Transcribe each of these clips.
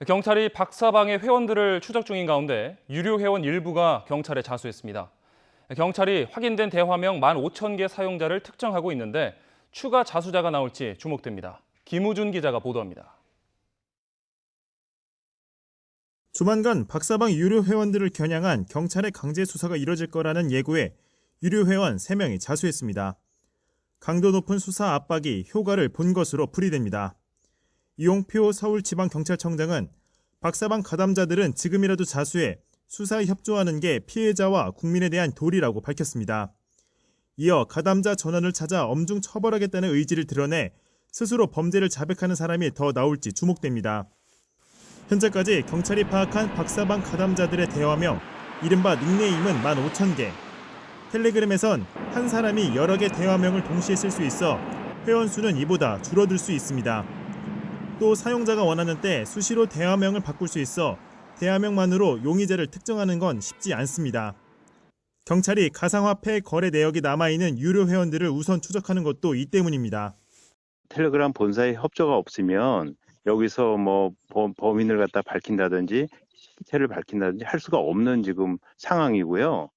경찰이 박사방의 회원들을 추적 중인 가운데 유료 회원 일부가 경찰에 자수했습니다. 경찰이 확인된 대화명 15,000개 사용자를 특정하고 있는데 추가 자수자가 나올지 주목됩니다. 김우준 기자가 보도합니다. 조만간 박사방 유료 회원들을 겨냥한 경찰의 강제 수사가 이뤄질 거라는 예고에 유료 회원 3명이 자수했습니다. 강도 높은 수사 압박이 효과를 본 것으로 풀이됩니다. 이용표 서울지방경찰청장은 박사방 가담자들은 지금이라도 자수해 수사에 협조하는 게 피해자와 국민에 대한 도리라고 밝혔습니다. 이어 가담자 전원을 찾아 엄중 처벌하겠다는 의지를 드러내 스스로 범죄를 자백하는 사람이 더 나올지 주목됩니다. 현재까지 경찰이 파악한 박사방 가담자들의 대화명, 이른바 닉네임은 15,000개. 텔레그램에선 한 사람이 여러 개 대화명을 동시에 쓸 수 있어 회원 수는 이보다 줄어들 수 있습니다. 또 사용자가 원하는 때 수시로 대화명을 바꿀 수 있어 대화명만으로 용의자를 특정하는 건 쉽지 않습니다. 경찰이 가상화폐 거래 내역이 남아있는 유료 회원들을 우선 추적하는 것도 이 때문입니다. 텔레그램 본사의 협조가 없으면 여기서 범인을 갖다 밝힌다든지 실체를 밝힌다든지 할 수가 없는 지금 상황이고요.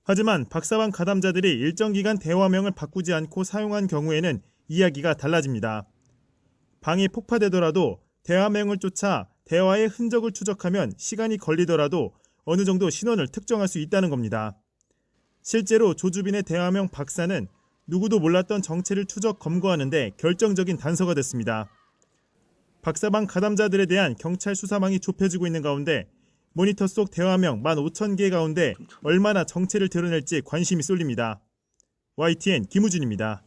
하지만 박사방 가담자들이 일정 기간 대화명을 바꾸지 않고 사용한 경우에는 이야기가 달라집니다. 방이 폭파되더라도 대화명을 쫓아 대화의 흔적을 추적하면 시간이 걸리더라도 어느 정도 신원을 특정할 수 있다는 겁니다. 실제로 조주빈의 대화명 박사는 누구도 몰랐던 정체를 추적 검거하는데 결정적인 단서가 됐습니다. 박사방 가담자들에 대한 경찰 수사망이 좁혀지고 있는 가운데 모니터 속 대화명 15,000개 가운데 얼마나 정체를 드러낼지 관심이 쏠립니다. YTN 김우준입니다.